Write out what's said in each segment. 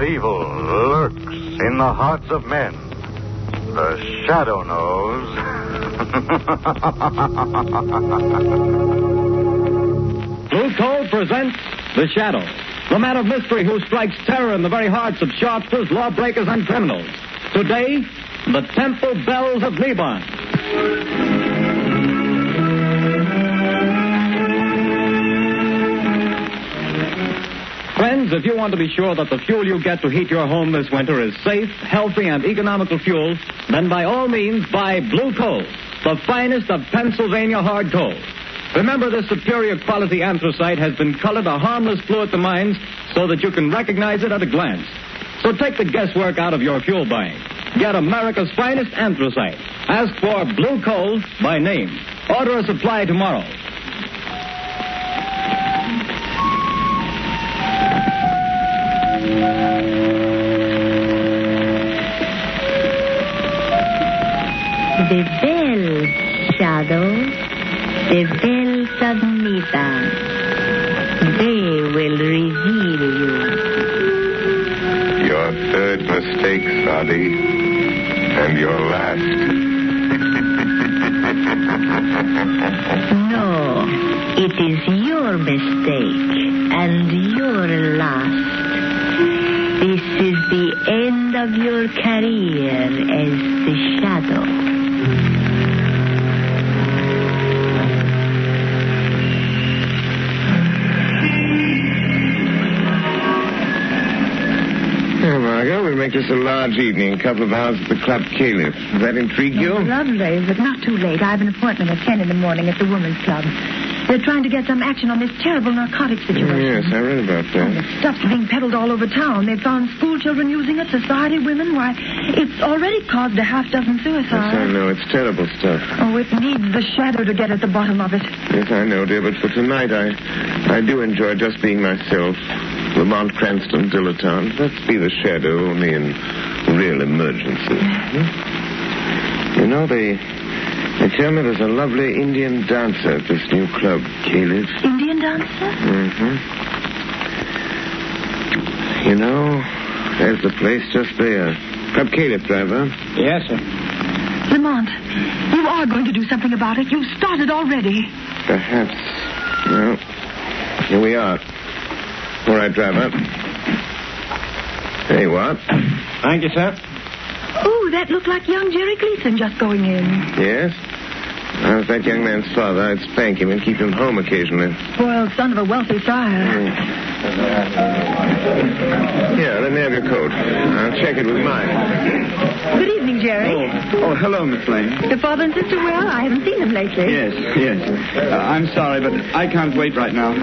evil lurks in the hearts of men. The shadow knows. Blue Coal presents The Shadow, the man of mystery who strikes terror in the very hearts of sharpsters, lawbreakers, and criminals. Today, the Temple Bells of Neban. Friends, if you want to be sure that the fuel you get to heat your home this winter is safe, healthy, and economical fuel, then by all means buy Blue Coal, the finest of Pennsylvania hard coal. Remember, this superior quality anthracite has been colored a harmless blue at the mines so that you can recognize it at a glance. So take the guesswork out of your fuel buying. Get America's finest anthracite. Ask for Blue Coal by name. Order a supply tomorrow. The bells, Shadow. The bells of Neban. They will reveal you. Your third mistake, Sadi. And your last. No, it is your mistake and your last. This is the end of your career as the Shadow. Margot, we'll make this a large evening. A couple of hours at the Club Caliph. Does that intrigue you? Lovely, but not too late. I have an appointment at 10 in the morning at the Women's Club. They're trying to get some action on this terrible narcotic situation. Yes, I read about that. The stuff's being peddled all over town. They've found school children using it, society women. Why, it's already caused a half dozen suicides. Yes, I know. It's terrible stuff. Oh, it needs the Shadow to get at the bottom of it. Yes, I know, dear, but for tonight I do enjoy just being myself. Lamont Cranston, dilettante. Let's be the Shadow, only in real emergency. You know, they tell me there's a lovely Indian dancer at this new club, Caliph. Indian dancer? Mm-hmm. You know, there's the place just there. Club Caliph, driver. Yes, sir. Lamont, you are going to do something about it. You've started already. Perhaps. Well, here we are. All right, driver. There you are. Thank you, sir. Oh, that looked like young Jerry Gleason just going in. Yes? I was that young man's father. I'd spank him and keep him home occasionally. Spoiled son of a wealthy sire. Here, let me have your coat. I'll check it with mine. Good evening, Jerry. Oh, hello, Miss Lane. Your father and sister well? I haven't seen them lately. Yes. I'm sorry, but I can't wait right now.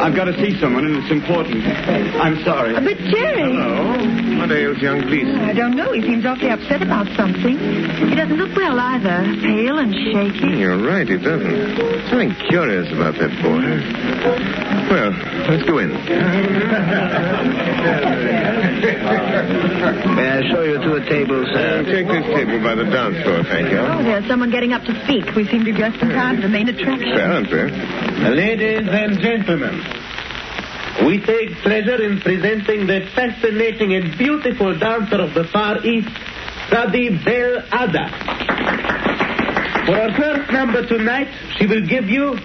I've got to see someone, and it's important. I'm sorry. But Jerry... Hello. What ails young Gleason? I don't know. He seems awfully upset about something. He doesn't look well either. Pale and shaky. You're right, he doesn't. Something curious about that boy. Well, let's go in. May I show you to a table, sir? Take this table by the dance floor, thank you. Oh, there's someone getting up to speak. We seem to be just in time for the main attraction. Apparently. Ladies and gentlemen, we take pleasure in presenting the fascinating and beautiful dancer of the Far East, Sadi Bel Ada. For our first number tonight, she will give you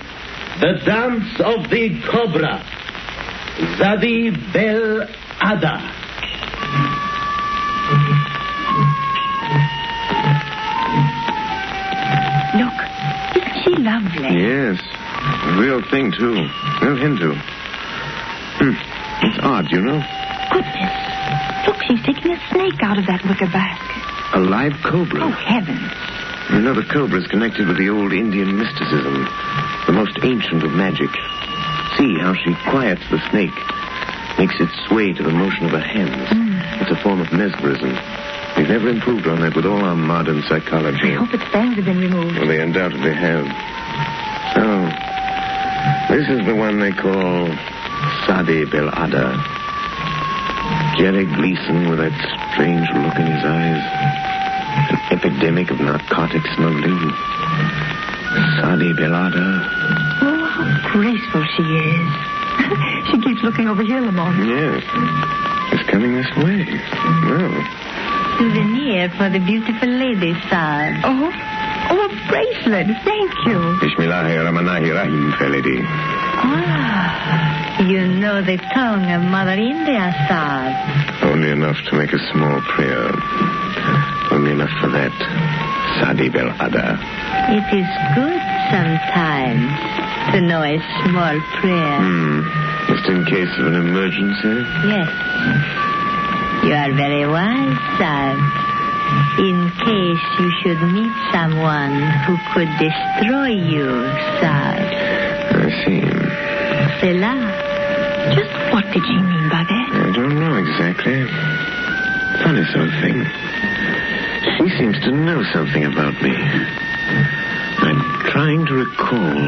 the dance of the cobra, Sadi Bel Ada. Look, isn't she lovely? Yes. Real thing, too. Real Hindu. It's odd, you know. Goodness. Look, she's taking a snake out of that wicker basket. A live cobra. Oh, heavens. You know, the cobra is connected with the old Indian mysticism, the most ancient of magic. See how she quiets the snake, makes it sway to the motion of her hands. It's a form of mesmerism. We've never improved on that with all our modern psychology. I hope its fangs have been removed. Well, they undoubtedly have. So, this is the one they call Sadi Bel Ada. Jerry Gleason with that strange look in his eyes. An epidemic of narcotic smuggling. Sadi Bel Ada. Oh, how graceful she is. She keeps looking over here, Lamont. Yes. Just coming this way. No. Souvenir for the beautiful lady, sir. Oh, a bracelet. Thank you. Bismillahirrahmanirrahim, fair lady. Ah, you know the tongue of Mother India, sir. Only enough to make a small prayer. Only enough for that. Sadi Bel Ada. It is good sometimes to know a small prayer. Just in case of an emergency? Yes. You are very wise, sir. In case you should meet someone who could destroy you, sir. I see. Cela. Just what did she mean by that? I don't know exactly. Funny sort of thing. She seems to know something about me. I'm trying to recall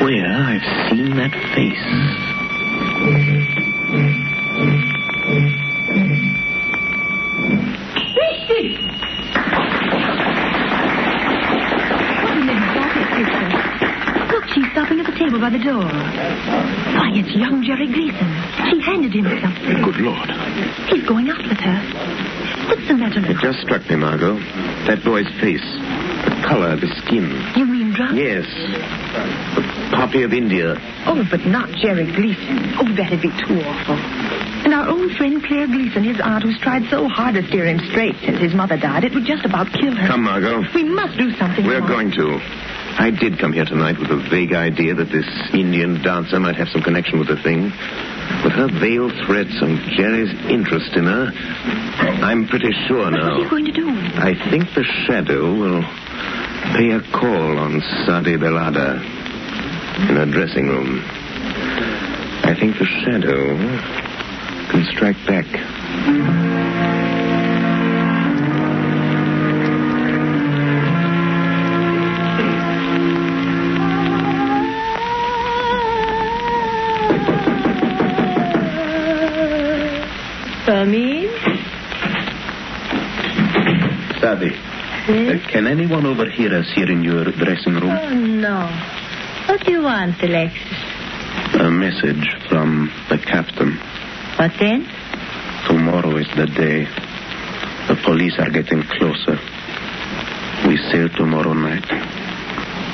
where I've seen that face. Tracy! Look, she's stopping at the table by the door. Why, it's young Jerry Gleason. She handed him something. Good Lord. He's going out with her. What's the matter now? It just struck me, Margot. That boy's face. The color of his skin. You mean drunk? Yes. The poppy of India. Oh, but not Jerry Gleason. Oh, that'd be too awful. And our old friend Claire Gleason, his aunt, who's tried so hard to steer him straight since his mother died, it would just about kill her. Come, Margot. We must do something. We're Mom. going to. I did come here tonight with a vague idea that this Indian dancer might have some connection with the thing. With her veiled threats and Jerry's interest in her, I'm pretty sure now. What's he going to do? I think the shadow will pay a call on Sadi Belada in her dressing room. I think the shadow can strike back. Come in. Sadi, can anyone overhear us here in your dressing room? Oh, no. What do you want, Alexis? A message from the captain. What then? Tomorrow is the day. The police are getting closer. We sail tomorrow night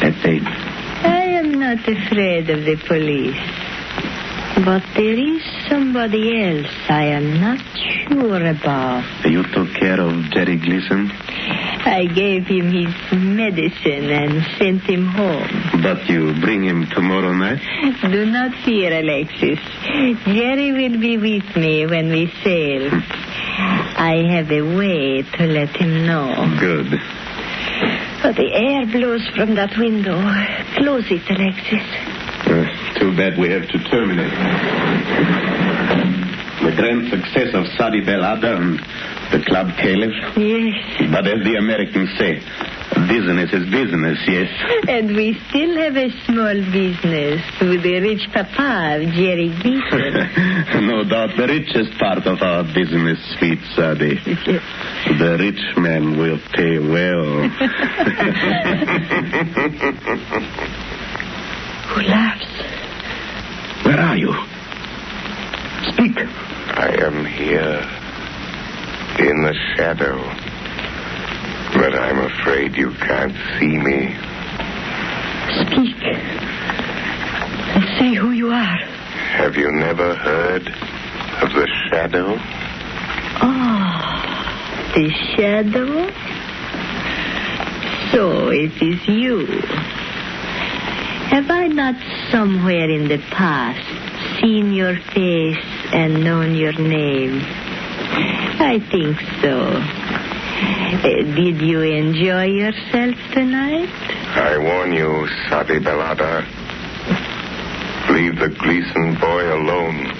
at 8. I am not afraid of the police. But there is somebody else I am not sure about. You took care of Jerry Gleason? I gave him his medicine and sent him home. But you bring him tomorrow night? Do not fear, Alexis. Jerry will be with me when we sail. I have a way to let him know. Good. But the air blows from that window. Close it, Alexis. Too bad we have to terminate. The grand success of Sadi Belada and the Club Caliph. Yes. But as the Americans say, business is business, yes. And we still have a small business with the rich papa of Jerry Gleason. No doubt the richest part of our business, sweet Sadi. The rich man will pay well. Who laughs? Where are you? Speak. I am here. In the shadow. But I'm afraid you can't see me. Speak. And say who you are. Have you never heard of the shadow? Oh, the shadow? So it is you. Have I not somewhere in the past seen your face and known your name? I think so. Did you enjoy yourself tonight? I warn you, Sadi Belada. Leave the Gleason boy alone.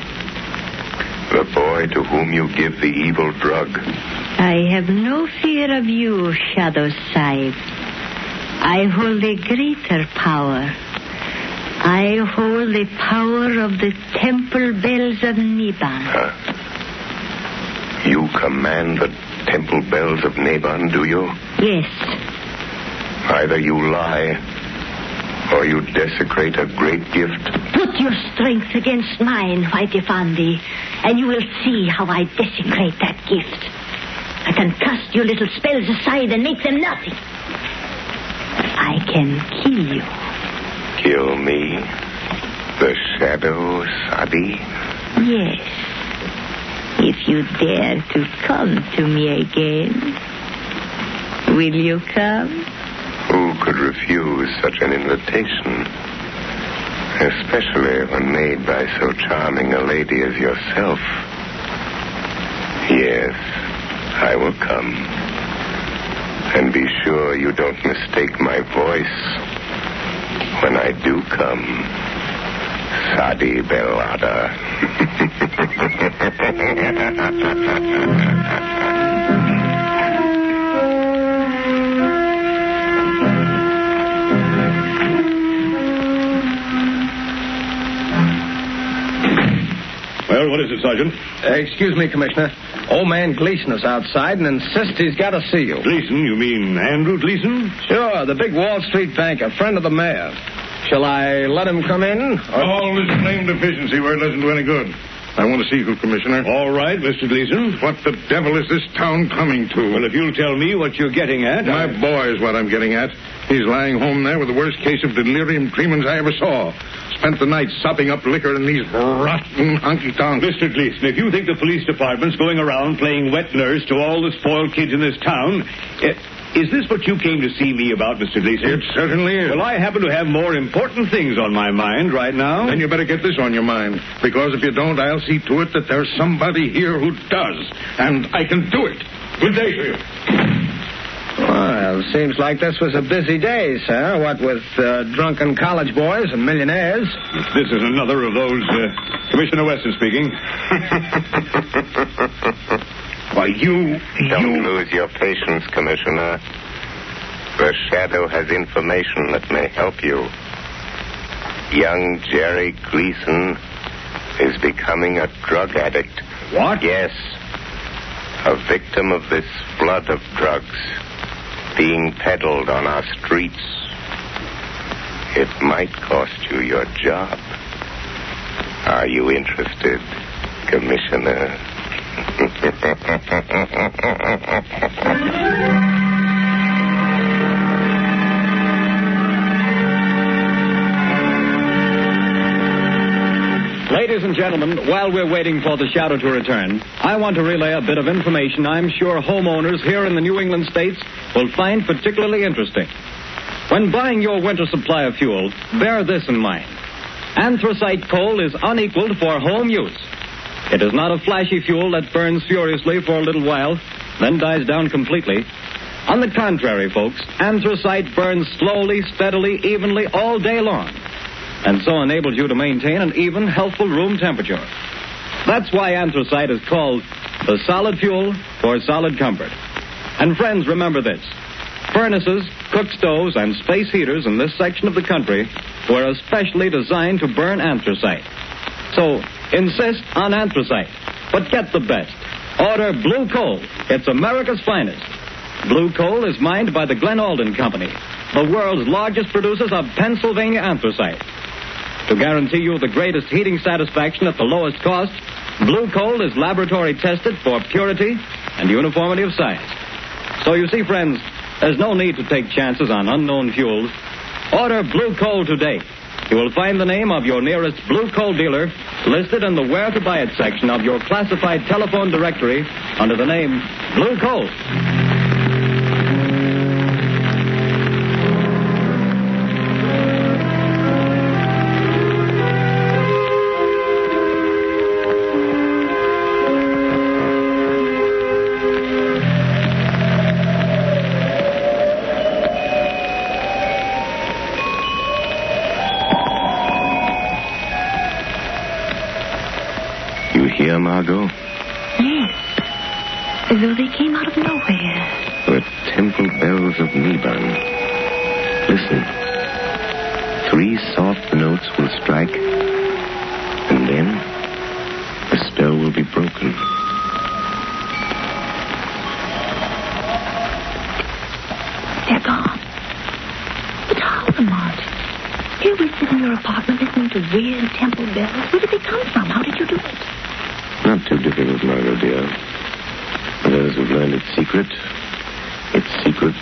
The boy to whom you give the evil drug. I have no fear of you, Shadow Sahib. I hold a greater power. I hold the power of the temple bells of Neban. You command the temple bells of Neban, do you? Yes. Either you lie, Or you desecrate a great gift? Put your strength against mine, White Effendi, and you will see how I desecrate that gift. I can cast your little spells aside and make them nothing. I can kill you. Kill me? The shadow, Sadi? Yes. If you dare to come to me again. Will you come? Who could refuse such an invitation? Especially when made by so charming a lady as yourself. Yes, I will come. And be sure you don't mistake my voice when I do come. Sadi Belada. Well, what is it, Sergeant? Excuse me, Commissioner. Old man Gleason is outside and insists he's got to see you. Gleason? You mean Andrew Gleason? Sure, the big Wall Street banker, friend of the mayor. Shall I let him come in? All this blamed efficiency where it doesn't do any good. I want to see you, Commissioner. All right, Mr. Gleason. What the devil is this town coming to? Well, if you'll tell me what you're getting at... My boy is what I'm getting at. He's lying home there with the worst case of delirium tremens I ever saw. Spent the night sopping up liquor in these rotten honky-tonks. Mr. Gleason, if you think the police department's going around playing wet nurse to all the spoiled kids in this town... is this what you came to see me about, Mr. Gleason? It certainly is. Well, I happen to have more important things on my mind right now. Then you better get this on your mind. Because if you don't, I'll see to it that there's somebody here who does. And I can do it. Good day to you. Well, seems like this was a busy day, sir. What with drunken college boys and millionaires. This is another of those... Commissioner Weston speaking. Why, you... Don't lose your patience, Commissioner. The Shadow has information that may help you. Young Jerry Gleason is becoming a drug addict. What? Yes. A victim of this flood of drugs being peddled on our streets. It might cost you your job. Are you interested, Commissioner? Ladies and gentlemen, while we're waiting for the Shadow to return, I want to relay a bit of information I'm sure homeowners here in the New England states will find particularly interesting. When buying your winter supply of fuel, bear this in mind. Anthracite coal is unequaled for home use. It is not a flashy fuel that burns furiously for a little while, then dies down completely. On the contrary, folks, anthracite burns slowly, steadily, evenly all day long, and so enables you to maintain an even, healthful room temperature. That's why anthracite is called the solid fuel for solid comfort. And friends, remember this. Furnaces, cook stoves, and space heaters in this section of the country were especially designed to burn anthracite. So, insist on anthracite, but get the best. Order blue coal. It's America's finest. Blue coal is mined by the Glen Alden Company, the world's largest producers of Pennsylvania anthracite. To guarantee you the greatest heating satisfaction at the lowest cost, blue coal is laboratory tested for purity and uniformity of size. So you see, friends, there's no need to take chances on unknown fuels. Order blue coal today. You will find the name of your nearest blue coal dealer listed in the Where to Buy It section of your classified telephone directory under the name Blue Coal. Here, Margot? Yes. As though they came out of nowhere. The temple bells of Neban. Listen. 3 soft notes will strike, and then the spell will be broken. They're gone. But how, Lamont? Here we sit in your apartment listening to weird temple bells. Where did they come from? How did you do it? Not too difficult, Margot, dear. For those who've learned its secret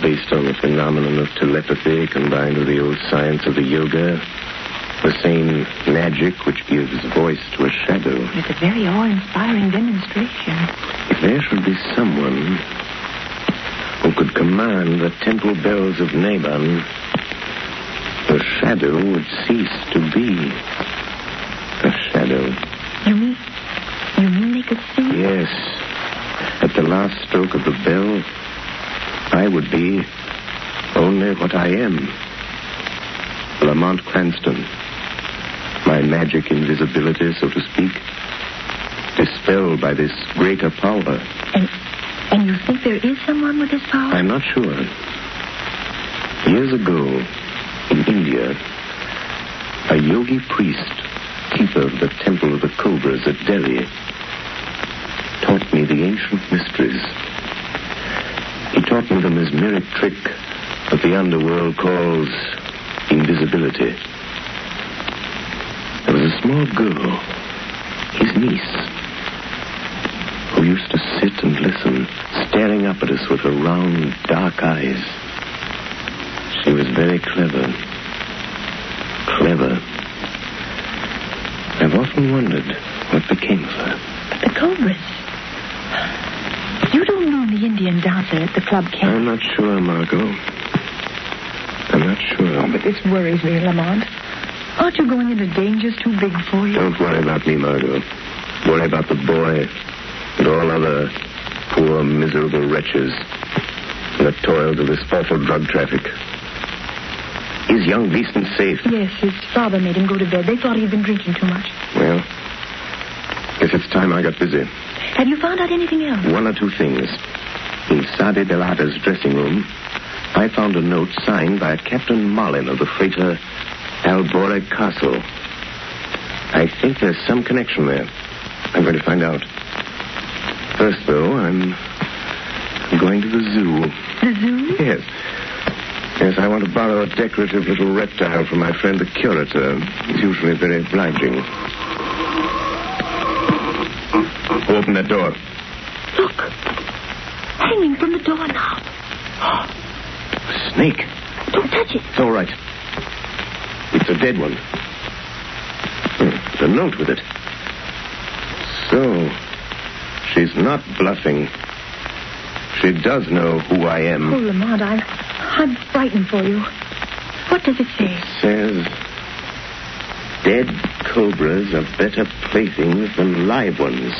based on the phenomenon of telepathy combined with the old science of the yoga, the same magic which gives voice to a shadow. It's a very awe-inspiring demonstration. If there should be someone who could command the temple bells of Neban, the shadow would cease to be a shadow. You mean they could see? Yes. At the last stroke of the bell, I would be only what I am. Lamont Cranston. My magic invisibility, so to speak, dispelled by this greater power. And you think there is someone with this power? I'm not sure. Years ago, in India, a yogi priest, keeper of the Temple of the Cobras at Delhi, taught me the ancient mysteries. He taught me the mesmeric trick that the underworld calls invisibility. There was a small girl, his niece, who used to sit and listen, staring up at us with her round, dark eyes. She was very clever. Clever. I've often wondered what became of her. But the Cobras. You don't mean the Indian dancer at the club camp? I'm not sure, Margot. I'm not sure. Oh, but this worries me, Lamont. Aren't you going into dangers too big for you? Don't worry about me, Margot. Worry about the boy and all other poor, miserable wretches in the toils of this awful drug traffic. Is young Beeston safe? Yes, his father made him go to bed. They thought he'd been drinking too much. Well, guess it's time I got busy. Have you found out anything else? One or two things. In Sadi Belada's dressing room, I found a note signed by Captain Marlin of the freighter Albore Castle. I think there's some connection there. I'm going to find out. First, though, I'm going to the zoo. The zoo? Yes. Yes, I want to borrow a decorative little reptile from my friend the curator. He's usually very obliging. Open that door. Look. Hanging from the doorknob. A snake. Don't touch it. It's all right. It's a dead one. The note with it. So, she's not bluffing. She does know who I am. Oh, Lamont, I'm frightened for you. What does it say? It says, dead cobras are better playthings than live ones.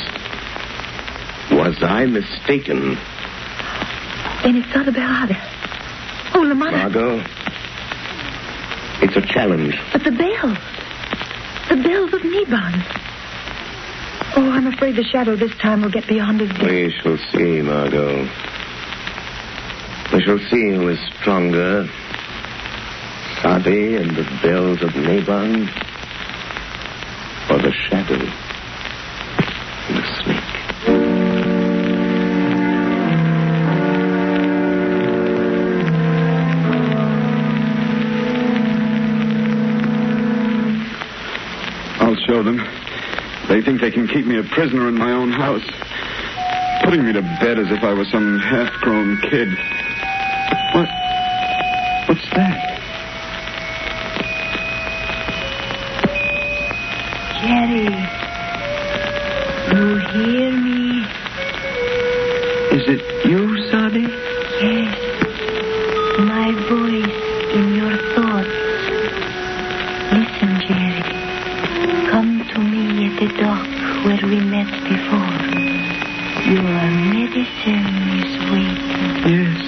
Was I mistaken? Then it's Sadi Belada. Oh, Lamont. Margot, it's a challenge. But the bells. The bells of Neban. Oh, I'm afraid the shadow this time will get beyond his depth. We shall see, Margot. We shall see who is stronger. Sadi and the bells of Neban, or the shadow and the snake. I'll show them. They think they can keep me a prisoner in my own house, putting me to bed as if I was some half-grown kid. What's that? Jerry, you hear me? Is it you, Sadi? Yes, my voice in your thoughts. Listen, Jerry. Come to me at the dock where we met before. Your medicine is waiting. Yes.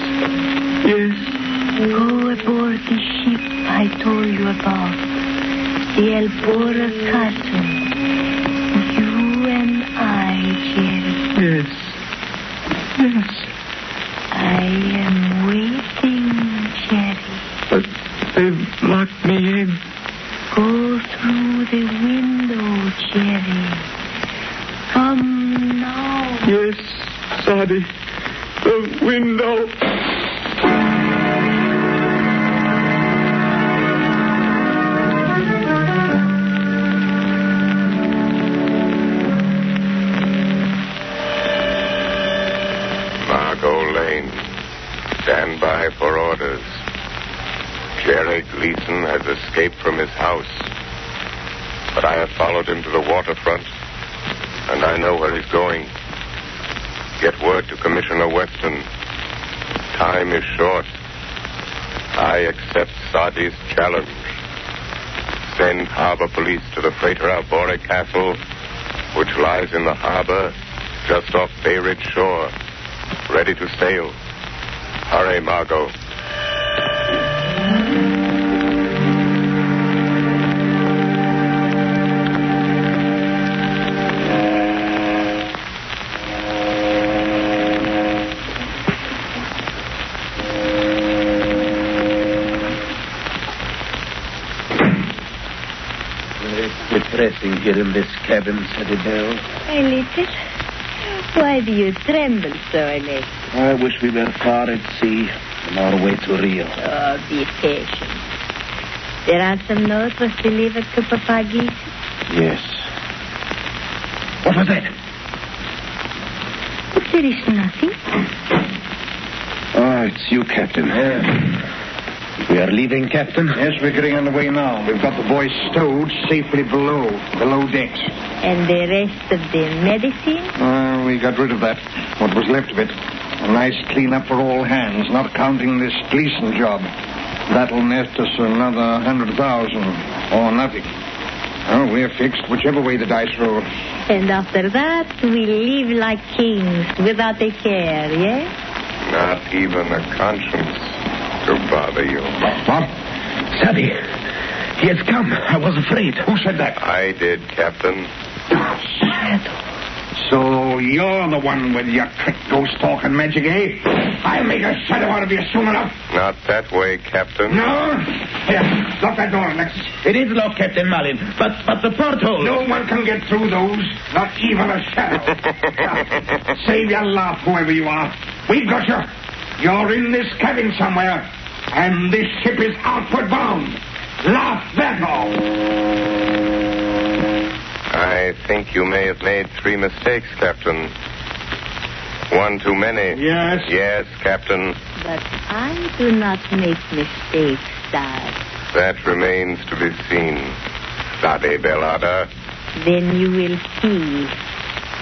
Go aboard the ship I told you about, the Albora Castle. You and I, Jerry. Yes. I am waiting, Jerry. But they've locked me in. Go through the window, Jerry. Come now. Yes, Sadi. The window. Jerry Gleason has escaped from his house. But I have followed him to the waterfront, and I know where he's going. Get word to Commissioner Weston. Time is short. I accept Sadi's challenge. Send harbor police to the freighter Albore Castle, which lies in the harbor just off Bay Ridge shore, ready to sail. Hurry, Margot. Depressing here in this cabin, Sadie Bell. A little. Why do you tremble so, Alex? I wish we were far at sea on our way to Rio. Oh, be patient. The ransom note was delivered to Papa Gleason? Yes. What was that? Oh, there is nothing. Oh, it's you, Captain. We are leaving, Captain? Yes, we're getting on the way now. We've got the boys stowed safely below decks. And the rest of the medicine? We got rid of that. What was left of it. A nice clean-up for all hands, not counting this Gleason job. That'll net us another 100,000, or nothing. Oh, we're fixed, whichever way the dice roll. And after that, we live like kings, without a care, yes? Not even a conscience to bother you. What? Sadie, he has come. I was afraid. Who said that? I did, Captain. Shadow. So you're the one with your trick ghost talk and magic, eh? I'll make a shadow out of you soon enough. Not that way, Captain. No? Here, lock that door, Alexis. It is locked, Captain Malin, but the porthole. No one can get through those, not even a shadow. Save your laugh, whoever you are. We've got you. You're in this cabin somewhere, and this ship is outward bound. Laugh that off. I think you may have made 3 mistakes, Captain. One too many. Yes? Yes, Captain. But I do not make mistakes, Dad. That remains to be seen, Sade Belada. Then you will see.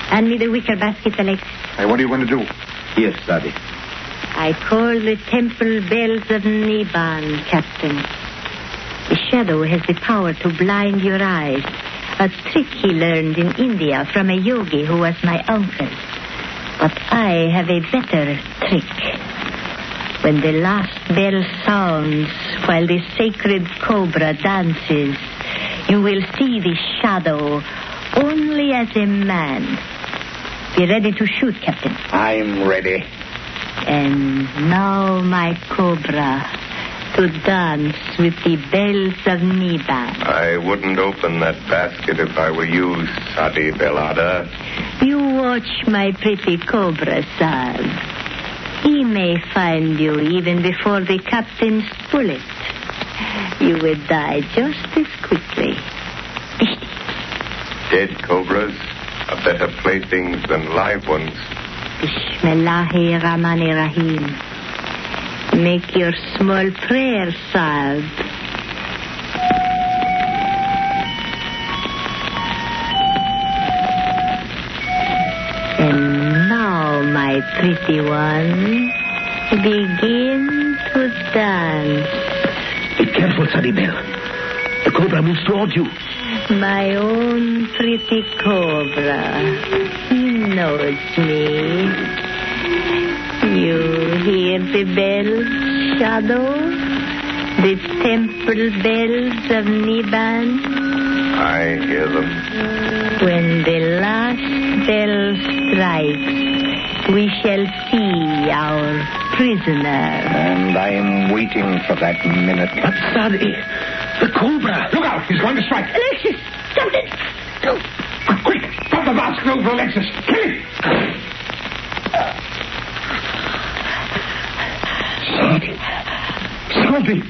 Hand me the wicker basket, Alex. Hey, what are you going to do? Yes, Sadie. I call the temple bells of Neban, Captain. The shadow has the power to blind your eyes. A trick he learned in India from a yogi who was my uncle. But I have a better trick. When the last bell sounds while the sacred cobra dances, you will see the shadow only as a man. Be ready to shoot, Captain. I'm ready. And now, my cobra, to dance with the bells of Neban. I wouldn't open that basket if I were you, Sade Belada. You watch my pretty cobra, son. He may find you even before the captain's bullet. You would die just as quickly. Dead cobras are better playthings than live ones. Bismillahirrahmanirrahim. Make your small prayer, Saad. And now, my pretty one, begin to dance. Be careful, Sadie Bell. The cobra moves towards you. My own pretty cobra. He knows me. You hear the bells, Shadow? The temple bells of Neban? I hear them. When the last bell strikes, we shall see our prisoner. And I'm waiting for that minute. But, Sadie, the cobra. Look out, he's going to strike. Alexis, something! No. Quick, pop the basket over Alexis. Kill him. Sadie.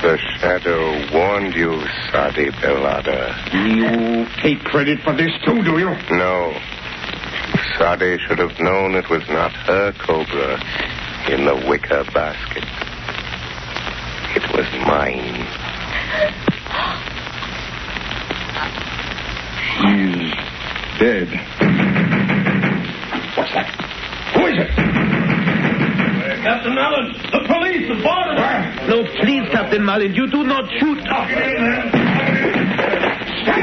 The shadow warned you, Sade Belada. You take credit for this too, do you? No. Sade should have known it was not her cobra. in the wicker basket. It was mine. He's dead. What's that? Who is it? Captain Allen, the police have boarded us. No, please, Captain Malin, you do not shoot. Stand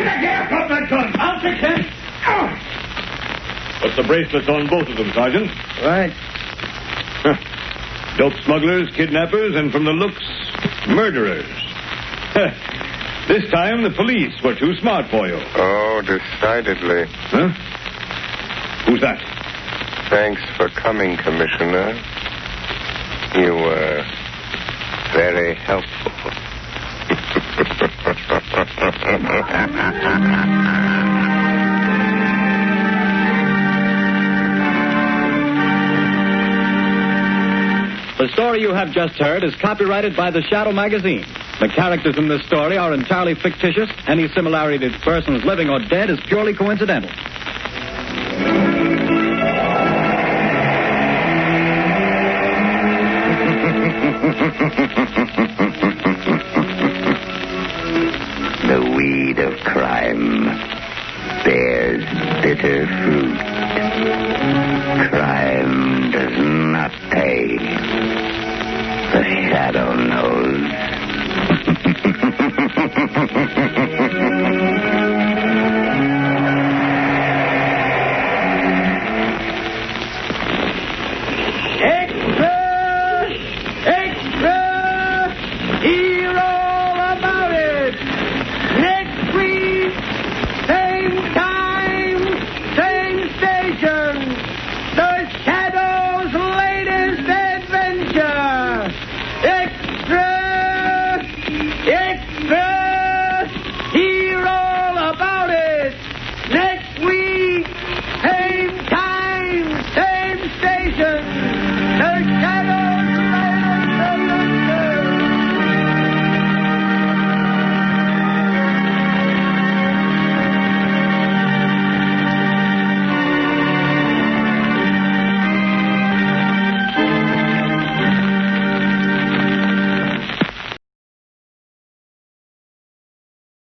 back here! Drop that gun! I'll fix him. What's the bracelets on both of them, Sergeant? Right. Dope smugglers, kidnappers, and from the looks, murderers. This time the police were too smart for you. Oh, decidedly. Huh? Who's that? Thanks for coming, Commissioner. You were very helpful. The story you have just heard is copyrighted by the Shadow magazine. The characters in this story are entirely fictitious. Any similarity to persons living or dead is purely coincidental. The weed of crime bears bitter fruit. Crime does not pay. The Shadow knows.